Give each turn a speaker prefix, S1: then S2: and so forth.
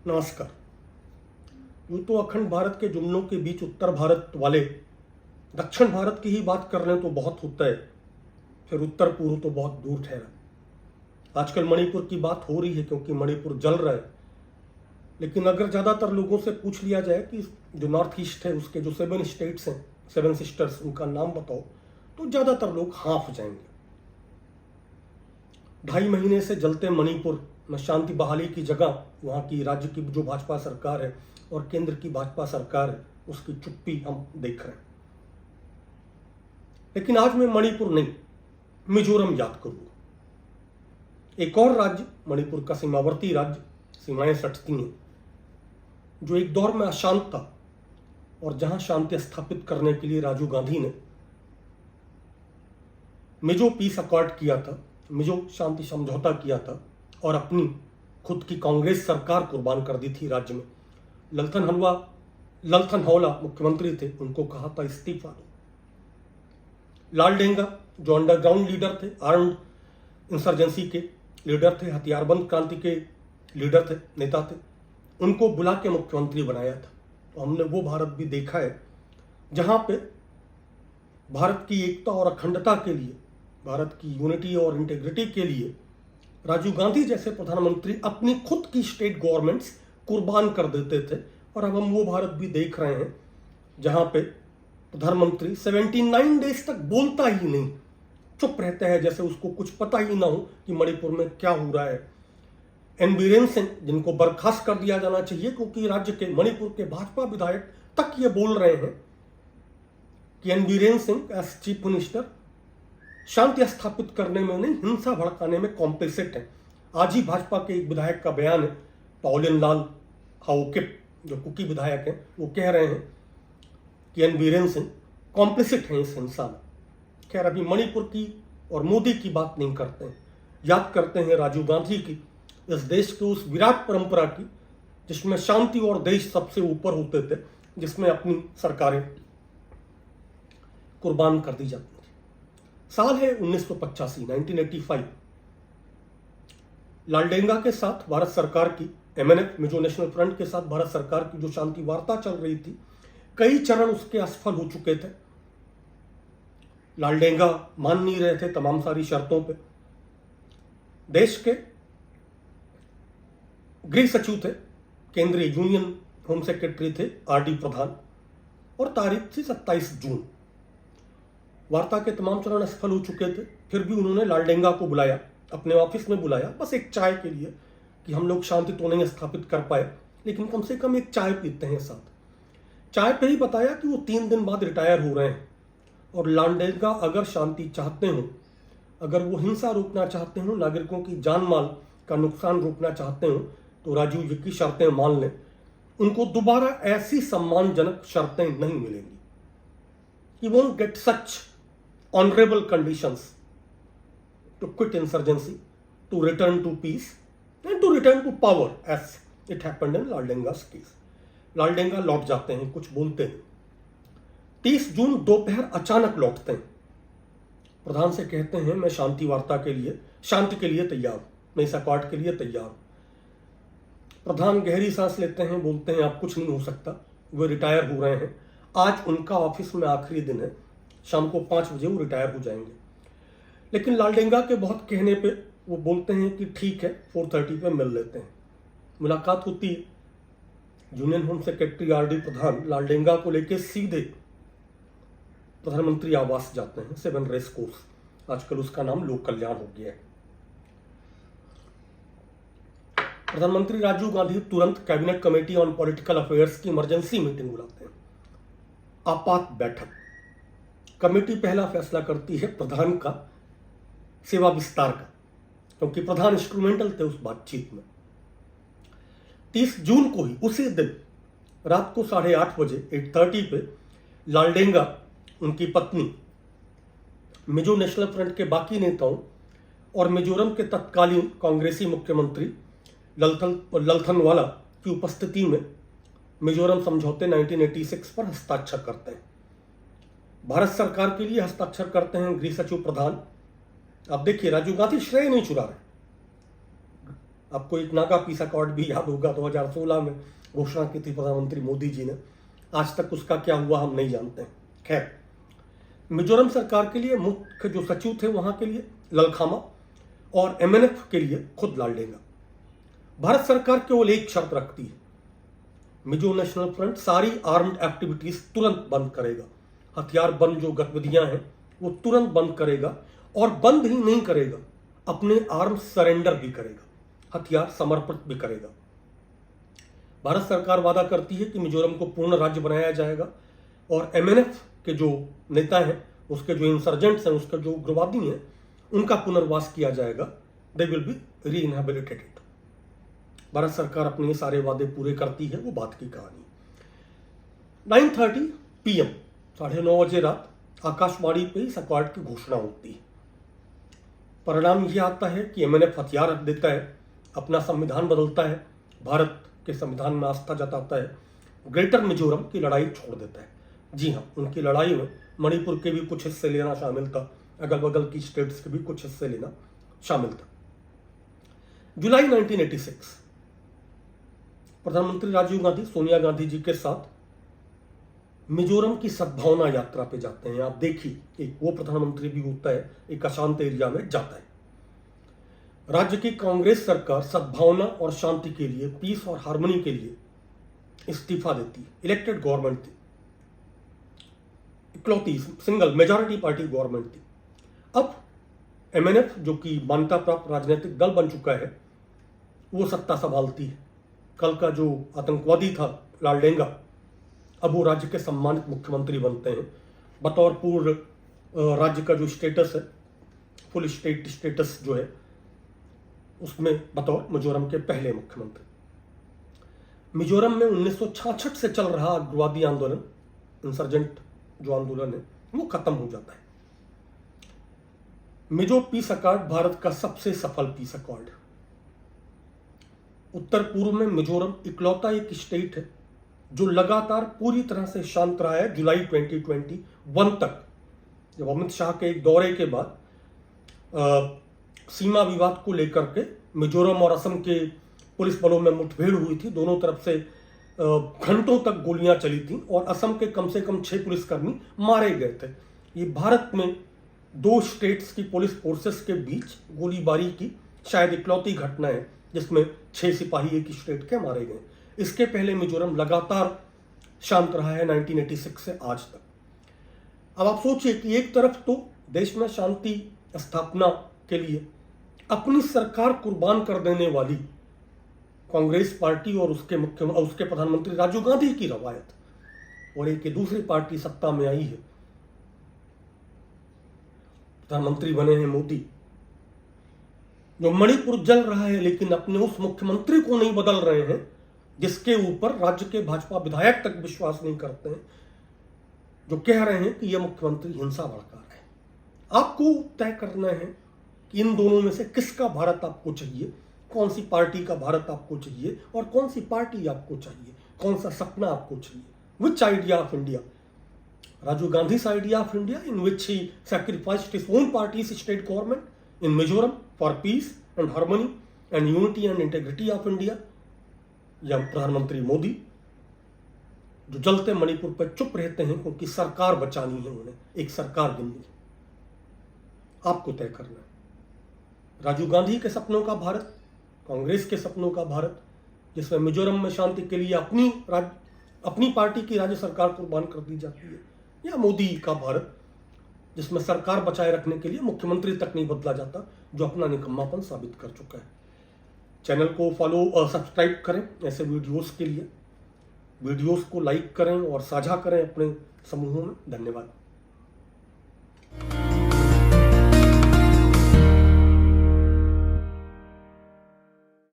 S1: नमस्कार। यूँ तो अखंड भारत के जुमलों के बीच उत्तर भारत वाले दक्षिण भारत की ही बात कर लें तो बहुत होता है, फिर उत्तर पूर्व तो बहुत दूर ठहरा। आजकल मणिपुर की बात हो रही है क्योंकि मणिपुर जल रहा है, लेकिन अगर ज़्यादातर लोगों से पूछ लिया जाए कि जो नॉर्थ ईस्ट है उसके जो 7 स्टेट्स हैं, 7 सिस्टर्स, उनका नाम बताओ, तो ज़्यादातर लोग हाँफ जाएंगे। 2.5 महीने से जलते मणिपुर में शांति बहाली की जगह वहाँ की राज्य की जो भाजपा सरकार है और केंद्र की भाजपा सरकार है उसकी चुप्पी हम देख रहे हैं। लेकिन आज मैं मणिपुर नहीं, मिजोरम याद करूंगा। एक और राज्य, मणिपुर का सीमावर्ती राज्य, सीमाएं सटती हैं, जो एक दौर में अशांत था और जहां शांति स्थापित करने के लिए राजीव गांधी ने मिजो पीस अकॉर्ड किया था, मिजो शांति समझौता किया था और अपनी खुद की कांग्रेस सरकार कुर्बान कर दी थी। राज्य में ललथन हौला मुख्यमंत्री थे, उनको कहा था इस्तीफा दो। लालडेंगा जो अंडरग्राउंड लीडर थे, आर्म्ड इंसर्जेंसी के लीडर थे, हथियारबंद क्रांति के लीडर थे, नेता थे, उनको बुला के मुख्यमंत्री बनाया था। तो हमने वो भारत भी देखा है जहां पे भारत की एकता और अखंडता के लिए, भारत की यूनिटी और इंटेग्रिटी के लिए राजीव गांधी जैसे प्रधानमंत्री अपनी खुद की स्टेट गवर्नमेंट्स कुर्बान कर देते थे। और अब हम वो भारत भी देख रहे हैं जहां पे प्रधानमंत्री 79 डेज तक बोलता ही नहीं, चुप रहता है, जैसे उसको कुछ पता ही ना हो कि मणिपुर में क्या हो रहा है। एन बीरेन सिंह, जिनको बर्खास्त कर दिया जाना चाहिए क्योंकि राज्य के मणिपुर के भाजपा विधायक तक ये बोल रहे हैं कि N Biren Singh as chief minister शांति स्थापित करने में नहीं, हिंसा भड़काने में कॉम्प्लिसिट है। आज ही भाजपा के एक विधायक का बयान है, पाउलिन लाल हाओकिप, जो कुकी विधायक हैं, वो कह रहे हैं कि एन बीरेन सिंह कॉम्प्लिसिट हैं इस हिंसा में। खैर, अभी मणिपुर की और मोदी की बात नहीं करते हैं, याद करते हैं राजीव गांधी की, इस देश के उस विराट परंपरा की जिसमें शांति और देश सबसे ऊपर होते थे, जिसमें अपनी सरकारें कुर्बान कर दी जाती थी। साल है 1985, 1985। लालडेंगा के साथ भारत सरकार की, MNF मिजो नेशनल फ्रंट के साथ भारत सरकार की जो शांति वार्ता चल रही थी, कई चरण उसके असफल हो चुके थे। लालडेंगा मान नहीं रहे थे तमाम सारी शर्तों पे। देश के गृह सचिव थे, केंद्रीय यूनियन होम सेक्रेटरी थे RD प्रधान, और तारीख थी 27 जून। वार्ता के तमाम चरण असफल हो चुके थे, फिर भी उन्होंने लालडेंगा को बुलाया, अपने ऑफिस में बुलाया, बस एक चाय के लिए कि हम लोग शांति तो नहीं स्थापित कर पाए, लेकिन कम से कम एक चाय पीते हैं साथ। चाय पे ही बताया कि वो 3 दिन बाद रिटायर हो रहे हैं और लालडेंगा अगर शांति चाहते हो, अगर वो हिंसा रोकना चाहते हो, नागरिकों की जान माल का नुकसान रोकना चाहते हो, तो राजीव जी की शर्तें मान लें। उनको दोबारा ऐसी सम्मानजनक शर्तें नहीं मिलेंगी। He won't get such honorable conditions to quit insurgency, to return to peace and to return to power as it happened in लालडेंगा's case. Laldenga लौट जाते हैं, कुछ बोलते हैं। 30 जून दोपहर अचानक लौटते हैं, प्रधान से कहते हैं मैं शांति वार्ता के लिए, शांति के लिए तैयार हूं, मैं इस अकॉर्ड के लिए तैयार हूं। प्रधान गहरी सांस लेते हैं, बोलते हैं अब कुछ नहीं हो सकता, वे रिटायर हो रहे हैं। आज उनका ऑफिस में आखिरी दिन है, शाम को 5 बजे वो रिटायर हो जाएंगे। लेकिन लालडेंगा के बहुत कहने पे वो बोलते हैं कि ठीक है, 4:30 पे मिल लेते हैं। मुलाकात होती है, यूनियन होम सेक्रेटरी RD प्रधान लालडेंगा को लेके सीधे प्रधानमंत्री आवास जाते हैं, 7 रेस कोर्स, आजकल उसका नाम लोक कल्याण हो गया है। प्रधानमंत्री राजीव गांधी तुरंत cabinet committee on political affairs की इमरजेंसी मीटिंग बुलाते हैं, आपात बैठक। कमेटी पहला फैसला करती है प्रधान का सेवा विस्तार का, क्योंकि प्रधान इंस्ट्रूमेंटल थे उस बातचीत में। 30 जून को ही, उसी दिन रात को 8:30 बजे 8:30 पे लालडेंगा, उनकी पत्नी, मिजो नेशनल फ्रंट के बाकी नेताओं और मिजोरम के तत्कालीन कांग्रेसी मुख्यमंत्री ललथनवाला की उपस्थिति में मिजोरम समझौते 1986 पर हस्ताक्षर करते हैं। भारत सरकार के लिए हस्ताक्षर करते हैं गृह सचिव प्रधान। अब देखिए, राजीव गांधी श्रेय नहीं चुरा रहे, आपको एक नागा पीस अकॉर्ड भी याद होगा, 2016 में घोषणा की थी प्रधानमंत्री मोदी जी ने। आज तक उसका क्या हुआ हम नहीं जानते हैं। खैर, मिजोरम सरकार के लिए मुख्य जो सचिव थे वहां के लिए ललखामा और एमएनएफ के लिए खुद लालडेंगा। भारत सरकार केवल एक शर्त रखती है, मिजो नेशनल फ्रंट सारी आर्म्ड एक्टिविटीज तुरंत बंद करेगा, हथियार बंद जो गतिविधियां हैं वो तुरंत बंद करेगा, और बंद ही नहीं करेगा, अपने आर्म सरेंडर भी करेगा, हथियार समर्पित भी करेगा। भारत सरकार वादा करती है कि मिजोरम को पूर्ण राज्य बनाया जाएगा और एमएनएफ के जो नेता हैं, उसके जो इंसर्जेंट्स हैं, उसके जो उग्रवादी हैं, उनका पुनर्वास किया जाएगा। They will be rehabilitated. Bharat सरकार अपने ये सारे वादे पूरे करती है, वो बात की कहानी। 9:30 PM 9:30 बजे रात आकाशवाणी पे इस अकॉर्ड की घोषणा होती है। परिणाम यह आता है कि एमएनएफ हथियार रख देता है, अपना संविधान बदलता है, भारत के संविधान में आस्था जताता है, ग्रेटर मिजोरम की लड़ाई छोड़ देता है। जी हाँ, उनकी लड़ाई में मणिपुर के भी कुछ हिस्से लेना शामिल था, अगल बगल की स्टेट्स के भी कुछ हिस्से लेना शामिल था। जुलाई 1986 प्रधानमंत्री राजीव गांधी सोनिया गांधी जी के साथ मिजोरम की सद्भावना यात्रा पे जाते हैं। आप देखिए, एक वो प्रधानमंत्री भी होता है, एक अशांत एरिया में जाता है। राज्य की कांग्रेस सरकार सद्भावना और शांति के लिए, पीस और हार्मनी के लिए इस्तीफा देती है। इलेक्टेड गवर्नमेंट थी, इकलौती सिंगल मेजॉरिटी पार्टी गवर्नमेंट थी। अब एमएनएफ जो कि मान्यता प्राप्त राजनीतिक दल बन चुका है, वो सत्ता संभालती है। कल का जो आतंकवादी था लालडेंगा, अब वो राज्य के सम्मानित मुख्यमंत्री बनते हैं, बतौर पूर्व राज्य का जो स्टेटस है, फुल स्टेट स्टेटस जो है, उसमें बतौर मिजोरम के पहले मुख्यमंत्री। मिजोरम में 1966 से चल रहा उग्रवादी आंदोलन, इंसर्जेंट जो आंदोलन है, वो खत्म हो जाता है। मिजो पीस अकॉर्ड भारत का सबसे सफल पीस अकॉर्ड है। उत्तर पूर्व में मिजोरम इकलौता एक स्टेट है जो लगातार पूरी तरह से शांत रहा है। जुलाई 2021 तक, जब अमित शाह के एक दौरे के बाद सीमा विवाद को लेकर के मिजोरम और असम के पुलिस बलों में मुठभेड़ हुई थी, दोनों तरफ से घंटों तक गोलियां चली थी और असम के कम से कम 6 पुलिसकर्मी मारे गए थे। ये भारत में 2 स्टेट्स की पुलिस फोर्सेस के बीच गोलीबारी की शायद इकलौती घटना है जिसमें 6 सिपाही एक स्टेट के मारे गए। इसके पहले मिजोरम लगातार शांत रहा है 1986 से आज तक। अब आप सोचिए कि एक तरफ तो देश में शांति स्थापना के लिए अपनी सरकार कुर्बान कर देने वाली कांग्रेस पार्टी और उसके प्रधानमंत्री राजीव गांधी की रवायत, और एक दूसरी पार्टी सत्ता में आई है, प्रधानमंत्री बने हैं मोदी, जो मणिपुर जल रहा है लेकिन अपने उस मुख्यमंत्री को नहीं बदल रहे हैं जिसके ऊपर राज्य के भाजपा विधायक तक विश्वास नहीं करते हैं, जो कह रहे हैं कि यह मुख्यमंत्री हिंसा भड़का रहे हैं। आपको तय करना है कि इन दोनों में से किसका भारत आपको चाहिए, कौन सी पार्टी का भारत आपको चाहिए और कौन सी पार्टी आपको चाहिए, कौन सा सपना आपको चाहिए। विच idea of India? Rajiv Gandhi's idea of India, in which he sacrificed his own party's state government in Mizoram for peace and harmony and unity and integrity of India, या प्रधानमंत्री मोदी जो जलते मणिपुर पर चुप रहते हैं क्योंकि सरकार बचानी है, उन्हें एक सरकार गिननी है। आपको तय करना है राजीव गांधी के सपनों का भारत, कांग्रेस के सपनों का भारत जिसमें मिजोरम में शांति के लिए अपनी पार्टी की राज्य सरकार कुर्बान कर दी जाती है, या मोदी का भारत जिसमें सरकार बचाए रखने के लिए मुख्यमंत्री तक नहीं बदला जाता, जो अपना निकम्मापन साबित कर चुका है। चैनल को फॉलो और सब्सक्राइब करें ऐसे वीडियोस के लिए, वीडियोस को लाइक करें और साझा करें अपने समूहों में। धन्यवाद।